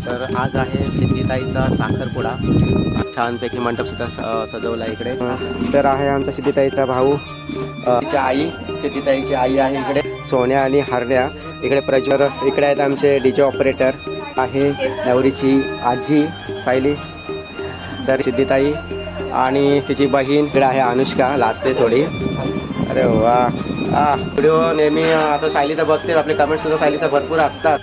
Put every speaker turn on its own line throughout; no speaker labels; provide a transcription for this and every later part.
तर आज आहे सिद्धिताईचा साखरपुडा. छानपैकी मंडप सुद्धा सजवला इकडे. तर आहे आमचा सिद्धिताईचा भाऊ, तिची आई, सिद्धिताईची आई आहे इकडे, सोन्या आणि हरण्या. इकडे प्रज्वल, इकडे आहेत आमचे डीजे ऑपरेटर, आहे नवरीची आजी सायली, तर सिद्धिताई आणि तिची बहीण इकडे आहे अनुष्का, लाजते थोडी. अरे वा, व्हिडिओ नेहमी आता सायलीचा बघते, आपले कमेंट्स सुद्धा सायलीचा भरपूर असतात.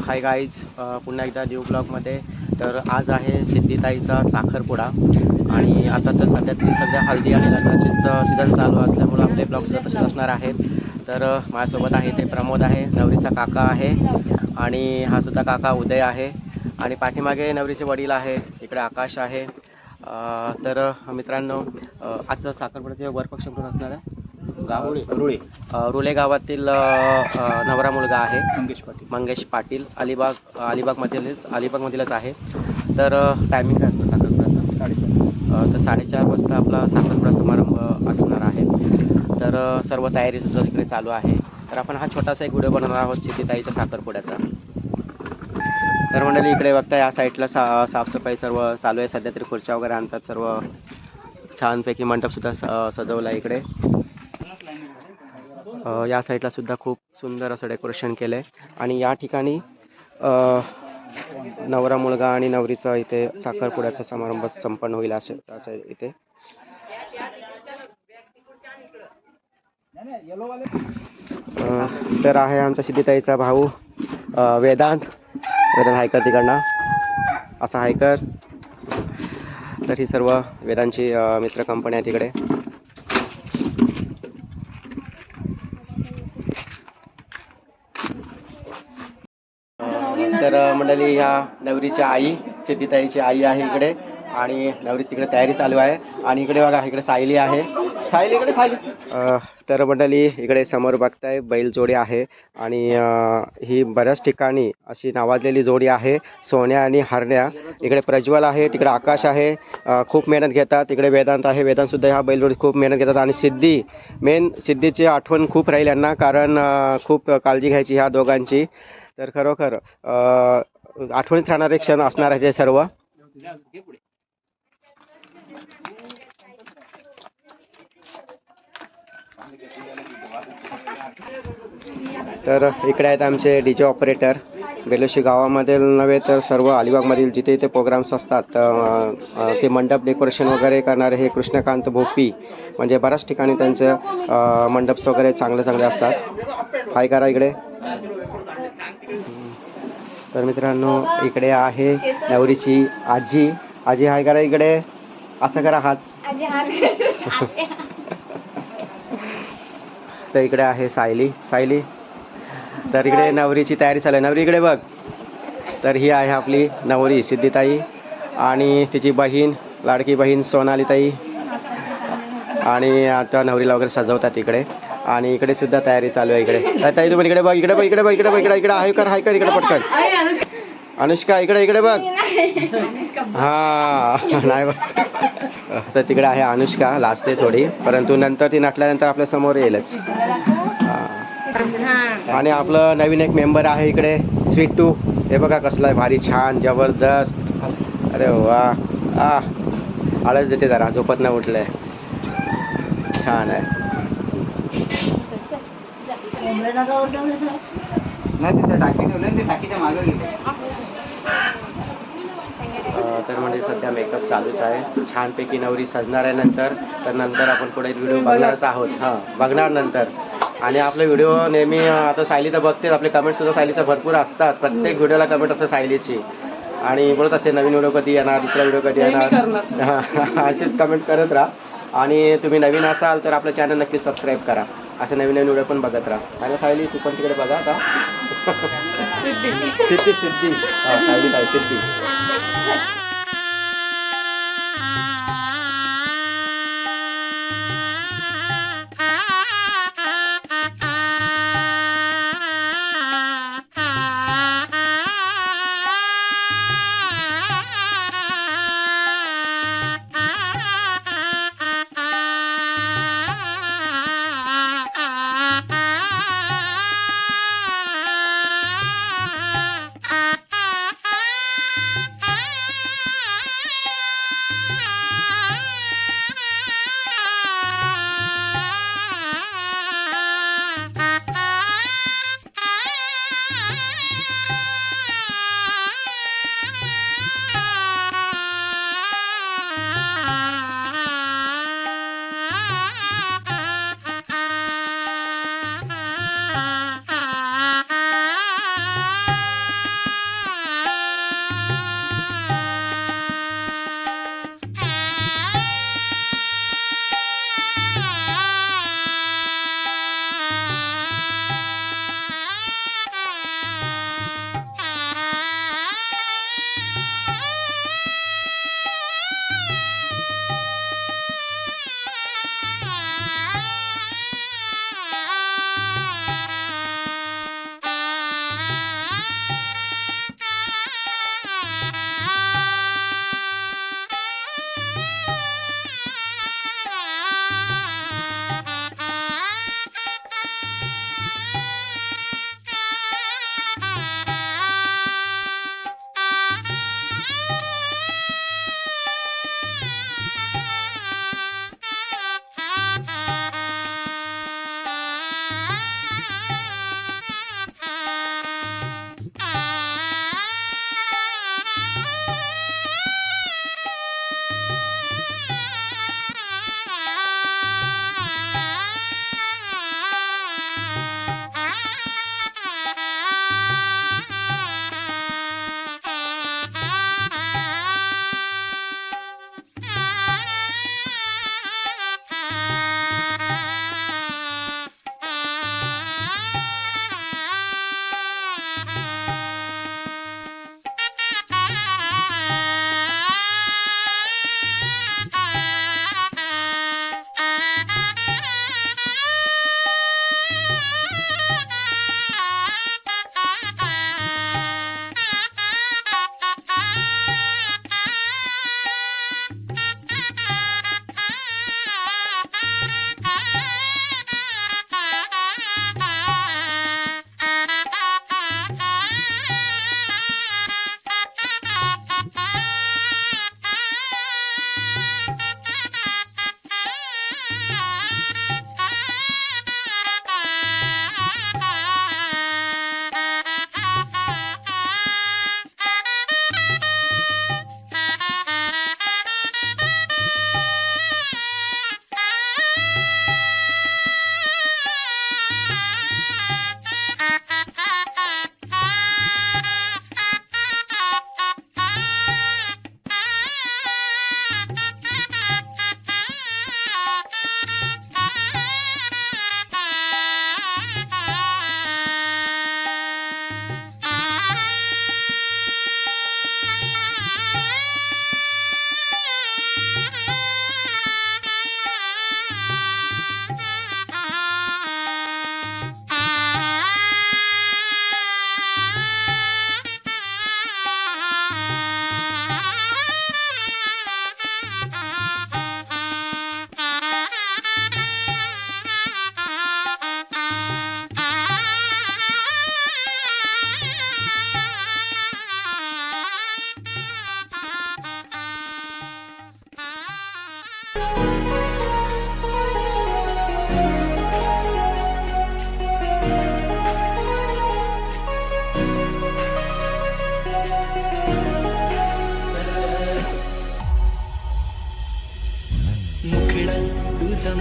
हाय गाईज, पुन्हा एकदा न्यू ब्लॉगमध्ये. तर आज आहे सिद्धिताईचा साखरपुडा आणि आता तर सध्या हल्दी आणि लग्नाचेच सीझन चालू असल्यामुळे आपले ब्लॉगसुद्धा तसे असणार आहेत. तर माझ्यासोबत आहे ते प्रमोद आहे, नवरीचा काका आहे, आणि हा सुद्धा काका उदय आहे, आणि पाठीमागे नवरीचे वडील आहे, इकडे आकाश आहे. तर मित्रांनो, आजचं साखरपुड्याचे वरपक्ष कोण असणार आहे? गाव रुळे गावातील नवरा मुलगा आहे मंगेश पाटील, अलिबागमधीलच आहे. तर टायमिंग काय असतं साखरपुड्याचा? 4:30. तर 4:30 वाजता आपला साखरपुडा समारंभ असणार आहे. तर सर्व तयारीसुद्धा तिकडे चालू आहे. तर आपण हा छोटासा एक व्हिडिओ बनवणार आहोत सिद्धिताईच्या साखरपुड्याचा. तर मंडळी, इकडे बघता या साईडला साफसफाई सर्व चालू आहे. सध्या तरी खुर्च्या वगैरे आणतात, सर्व छानपैकी मंडपसुद्धा सजवला इकडे. या साईडला सुद्धा खूप सुंदर असं डेकोरेशन केलं आहे. आणि या ठिकाणी नवरा मुलगा आणि नवरीचा इथे साखरपुड्याचा समारंभ संपन्न होईल असे इथे. तर आहे आमचा सिद्धिताईचा भाऊ वेदांत हायकर, तिकडनं असा हायकर. तर ही सर्व वेदांची मित्र कंपनी आहे तिकडे. तर मंडळी, ह्या नवरीची आई, सिद्धिताईची आई आहे इकडे, आणि नवरीची तिकडे तयारी चालू आहे. आणि इकडे बघा, इकडे सायली आहे, सायली. तर मंडळी, इकडे समोर बघताय बैल जोडी आहे, आणि ही बऱ्याच ठिकाणी अशी नावाजलेली जोडी आहे, सोन्या आणि हरण्या. इकडे प्रज्वल आहे, तिकडे आकाश आहे, खूप मेहनत घेतात. इकडे वेदांत आहे, वेदांतसुद्धा ह्या बैलजोडी खूप मेहनत घेतात. आणि सिद्धीची आठवण खूप राहील यांना, कारण खूप काळजी घ्यायची ह्या दोघांची. तर खरोखर आठवणीत राहणारे क्षण असणार आहे ते सर्व. तर इकडे आहेत आमचे डीजे ऑपरेटर, बेलोशी गावामधील नव्हे तर सर्व अलिबागमधील जिथे इथे प्रोग्राम्स असतात ते मंडप डेकोरेशन वगैरे करणारे हे कृष्णकांत भोपी. म्हणजे बऱ्याच ठिकाणी त्यांचे मंडप्स वगैरे चांगले असतात. हाय करा इकडे. तर मित्रांनो, इकडे आहे नवरीची आजी. हाय करा इकडे, असं करा हात. तर इकडे आहे सायली. तर इकडे नवरीची तयारी चालू आहे. नवरी इकडे बघ. तर ही आहे आपली नवरी सिद्धिताई, आणि तिची बहीण, लाडकी बहीण सोनालीताई. आणि आता नवरीला वगैरे सजवतात इकडे, आणि इकडे सुद्धा तयारी चालू आहे. इकडे ताई, तुम्ही इकडे बघ, इकडे हाय कर इकडे पटकन. अनुष्का इकडे बघ. नाही बघ. तर तिकडे आहे अनुष्का, लाजते थोडी, परंतु नंतर ती नटल्यानंतर आपल्या समोर येईलच. आणि आपलं नवीन एक मेंबर आहे इकडे, स्वीटू. हे बघा कसला आहे भारी, छान, जबरदस्त. अरे वा, आळस देते जरा, झोपत नाही उठलंय, छान आहे. तर म्हणजे सध्या मेकअप चालूच आहे. छानपैकी नवरी सजणार आहे नंतर आपण पुढे व्हिडिओ बघणारच आहोत. बघणार नंतर. आणि आपले व्हिडिओ नेहमी आता सायलीचा बघते, आपले कमेंट्ससुद्धा सायलीचा भरपूर असतात, प्रत्येक व्हिडिओला कमेंट असते सायलीची, आणि बोलत असते नवीन व्हिडिओ कधी येणार, दुसरा व्हिडिओ कधी येणार. अशीच कमेंट करत राहा. आणि तुम्ही नवीन असाल तर आपलं चॅनल नक्की सबस्क्राईब करा, असे नवीन व्हिडिओ पण बघत राहा. आणि सायली, तू पण तिकडे बघा आता. सिद्धी सायली काय सिद्धी.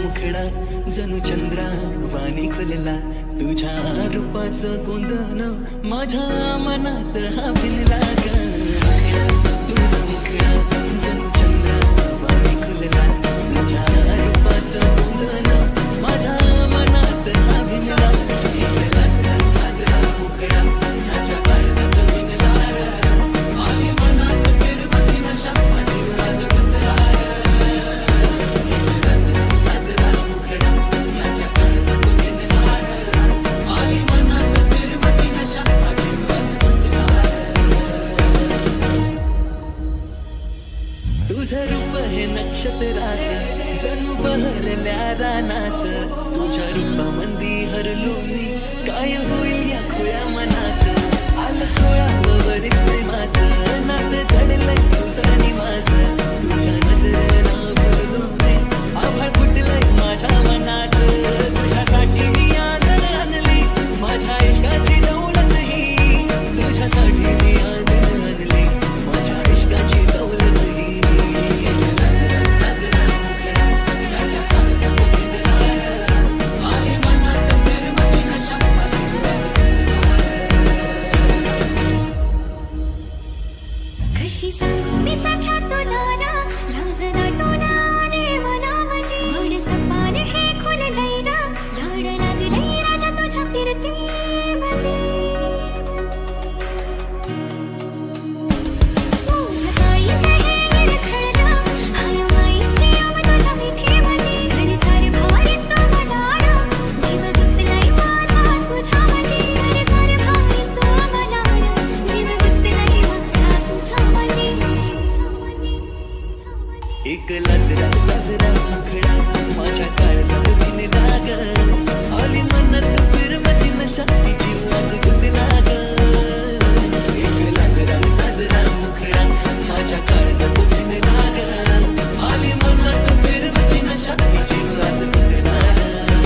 मुखडा जणू चंद्रा वाणी खुलला तुझ्या रूपाचं गोंधन माझ्या मनात हा भिनला ग तुझा मुखडा जणू चंद्रा वाणी खुलला तुझ्या रूपाचं गोंधन माझ्या मनात हा भिनला साजरा मुखडा माझ्या काळजात भिनला आली मनात फिरवाची नशा माझी राज तुझं रूप हे नक्षत्राचं जणू बहरल्या रानाचं तुझ्या रूपामंदी हरलो मी काय होईल या खोया मनाचं आलं 16 वरीस प्रेमाचं नातं चढलंय तुझं आणि माझं तुझ्या नजरेला बोललो मी आभाळ फुटलंय माझ्या मनात तुझ्यासाठी मी आदर आणली माझ्या इश्काची दौलत ही तुझ्यासाठी मी आदर आणली माझ्या इश्काची दौलत ही एक लाजरा साजरा मुखडा माझ्या काळजात भिनला ग आली मनात फिरमती नशा ती जीव आज गुंतला ग एक लाजरा साजरा मुखडा माझ्या काळजात भिनला ग आली मनात फिरमती नशा ती जीव आज गुंतला ग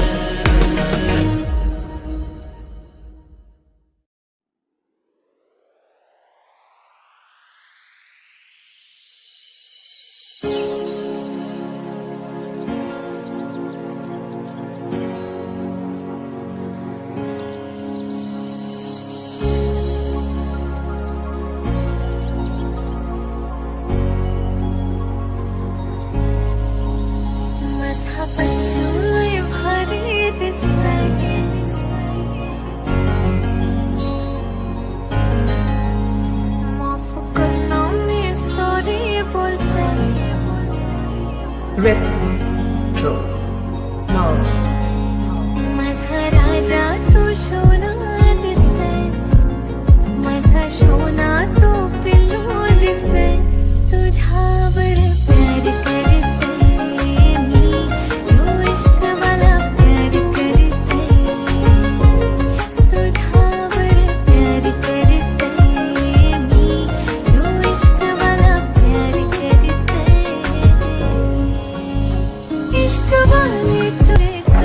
माझा पंचूय भारी दिसतंय माफ करना मी सॉरी बोलतोय
Retro Love
माझा राजा तू सोना दिसतंय माझा सोना तू पिल्लू दिसतंय तुझ्यावर प्यार करते मी यो इश्क वाला प्यार करते तुझ्यावर प्यार करते मी यो इश्क वाला प्यार करते इश्क वाले करते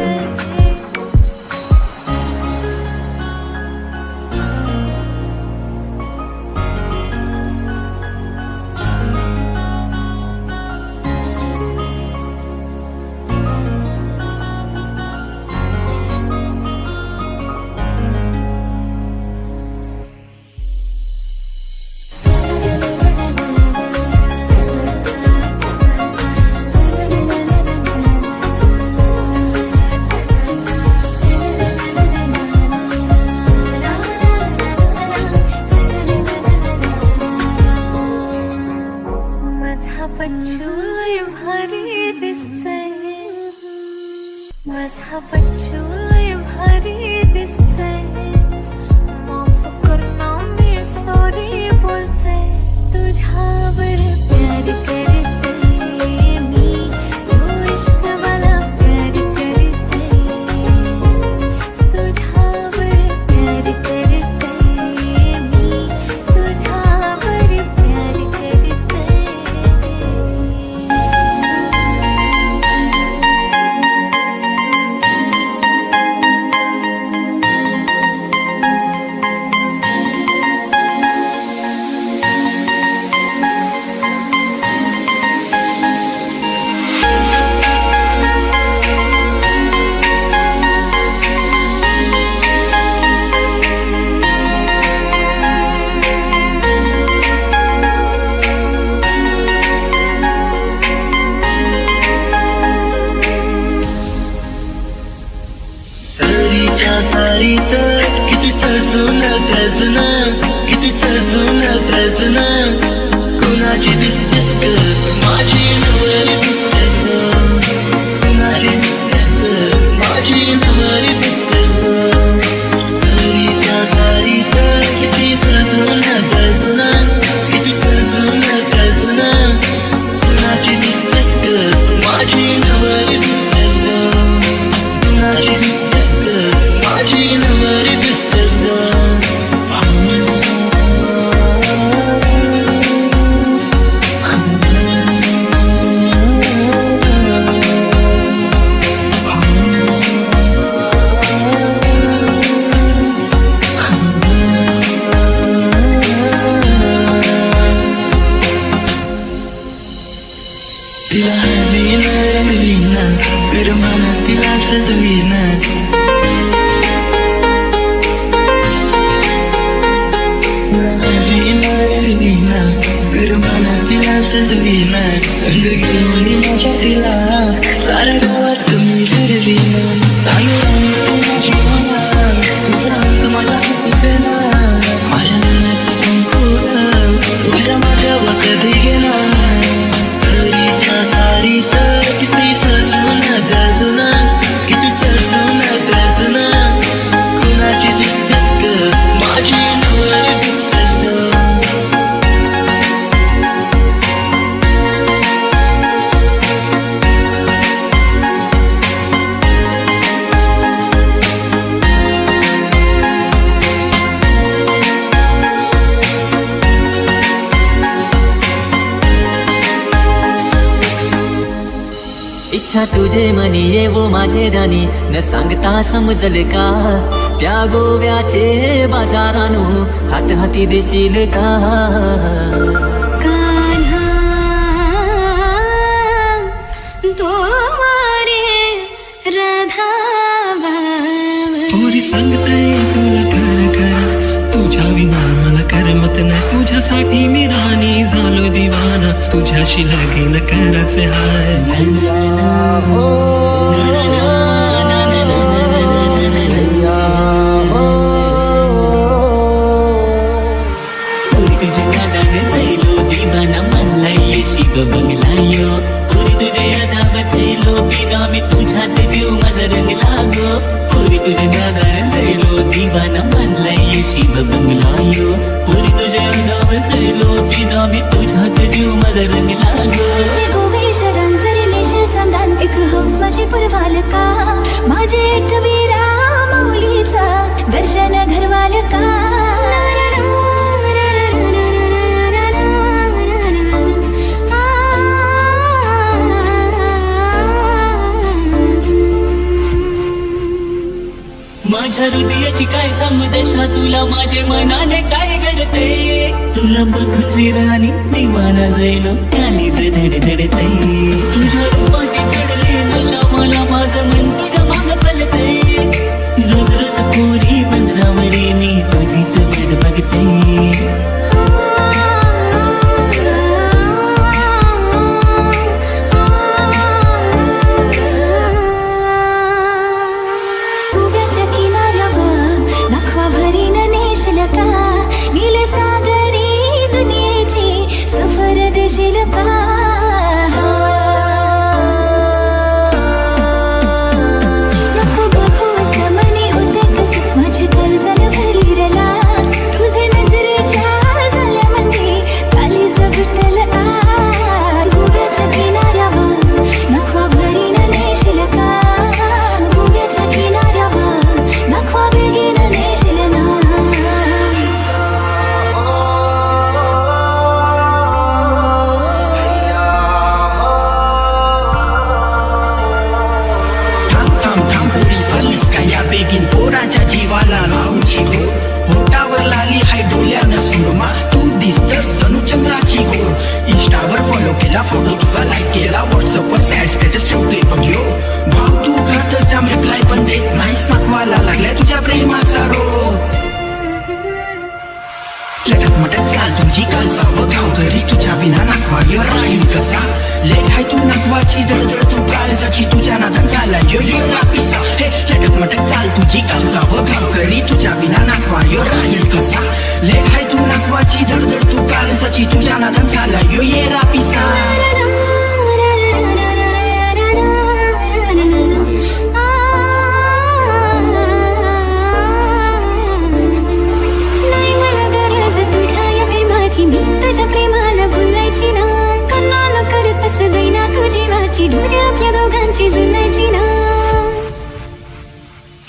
माझा पंचूय भारी दिसतंय माझा पंचूय भारी दिसतंय माफ करना मी सॉरी बोलतंय तुझ्यावर प्यार करते मी यो इश्क वाला प्यार करते तुझ्यावर प्यार करते मी तुझ्यावर प्यार करते
सारीच्या सारीत किती सजून गजना किती सजून गजना कुणाची दिसतेस ग माझी नवरी दिसतेस ग कुणाची दिसतेस ग माझी नवरी दिसतेस ग सारीच्या सारीत किती सजून गजना किती सजून गजना कुणाची दिसतेस ग माझी नवरी दिसतेस ग कुणाची दिसतेस ग माझी नवरी दिसतेस ग तिला हरवीना रंगवीना विरमाना तिला सजवीना हरवीना रंगवीना विरमाना तिला सजवीना रंग घेऊन माझ्या तिला साऱ्या गावात तुम्ही फिरवीना चांगला माझी मला तुझा माझा सुपेना माझ्या नानाचं पंखोर तुझ्या माझ्या कधी घेणार सारीच्या सारीत किती सजून गजना किती सजून गजना कुणाची दिसतेस ग माझी नवरी दिसतेस ग इच्छा तुझे मनी येवो माझे ध्यानी न सांगता समजल का त्या गोव्याचे बाजारानो हात हाती देशील का
कान्हा तो रे राधा
पोरी सांगताय तुला खरं खरं तुझ्या विना मला करमत नाही तुझ्यासाठी मी राणी झालो दिवाना तुझ्याशी लगीन करायचे हाय
बंगलायो पुरी तुझे यादा बचलो बिना मी तुझ्यात जीव माझा रंगला गो पुरी तुझे नादार सैलो दिवाना म्हणलाय शिव बंगलायो पुरी तुझे यादा बचलो बिना मी तुझ्यात जीव माझा रंगला गो
गोवेश रंजरलेश संधान एक हौस माझी पुरवाल का माझे एक वीरा माऊलीचा दर्शन घरवाल का
माझ्या हृदयाची काय सांगू दशा तुला माझे मनाने काय घडते तुला बघून राणी दिवाना जाईल कालीच धडधडते तुझ्या रूपाची चढले नशा मला माझं मन तुझ्या माग पलते रोज रोज पोरी बंदरावरी मी तुझीच वेळ बघते
बेगीन पोराच्या जीवाला लावूची घोर होटावर लाली हाय डोल्यानं सुरमा तू दिसतस जणू चंद्राची घोर इंस्टावर फॉलो केला फोटो तुझा लाईक केला व्हॉट्सअपवर सॅड स्टेटस ठेवतोय बघ भाव तू घातच्या रिप्लाय पण देत नाहीस नाकवाला लागलाय तुझ्या प्रेमाचा रोग लटक मटक चाल तुझी काल जावं गाव घरी तुझ्या विना नाकवा राहील कसा लेख हाय तू नाकवाची दडदड तू काळजाची तुझ्या नादात झाला यो रापिसा हे लटक मटक चाल तुझी काल जावं गाव घरी तुझ्या विना नाकवा राहील कसा लेख हाय तू नाकवाची दडदड तू काळजाची तुझ्या नादात झाला यो रापिसा
तुझ्या प्रेमाला भुलायची ना कन्नाला करत असं दैना तुझी वाची डोळे आपल्या दोघांची जुनायची ना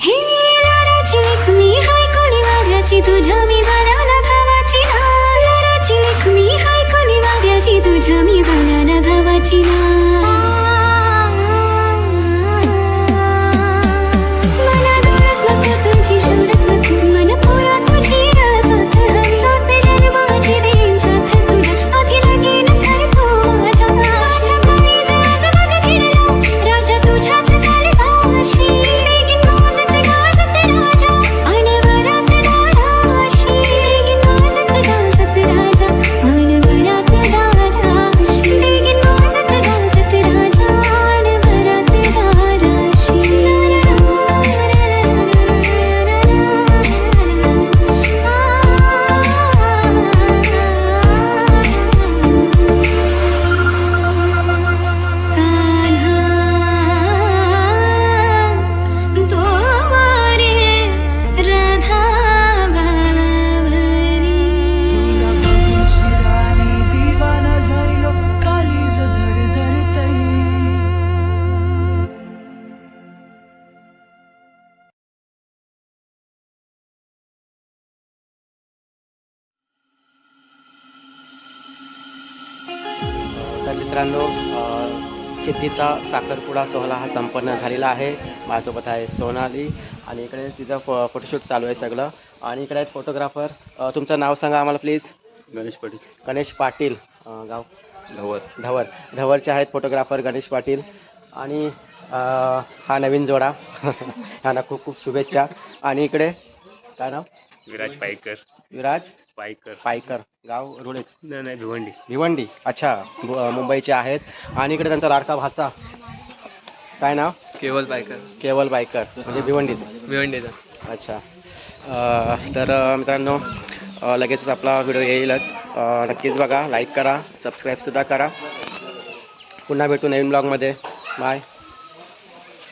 हे लाराची लेख मी हाय कोणी वाऱ्याची तुझ्या मी झाल्या ना गावाची ना लाराची लेख मी हाय कोणी वाऱ्याची तुझ्या मी झाल्या ना गावाची ना मला डोळ्यात नको तुझी शोधत नको मला पोळा तुझी राज होत सात जन्माची देईन साथ तुझ्या आधी लगीन करतो माझ्या काळीजाचं बघ भिडला राजा तुझ्याच
सिद्धीचा साखरपुडा सोहळा हा संपन्न झालेला आहे. माझ्यासोबत आहे सोनाली आणि इकडे तिचं फोटोशूट चालू आहे सगळं. आणि इकडे आहेत फोटोग्राफर. तुमचं नाव सांगा आम्हाला प्लीज.
गणेश पाटील.
गणेश पाटील. गाव
धवल.
धवरचे आहेत फोटोग्राफर गणेश पाटील. आणि हा नवीन जोडा ह्यांना खूप खूप शुभेच्छा. आणि इकडे काय नाव.
विराज पायकर.
विराज पायकर. गाव रुळेच.
नाही भिवंडी.
भिवंडी. अच्छा, मुंबईचे आहेत. आणि इकडे त्यांचा लाडका भाचा काय नाव.
केवल पायकर
म्हणजे भिवंडीचा. अच्छा. तर मित्रांनो लगेचच आपला व्हिडिओ येईलच. नक्कीच बघा, लाईक करा, सबस्क्राईबसुद्धा करा. पुन्हा भेटू नवीन ब्लॉगमध्ये. बाय.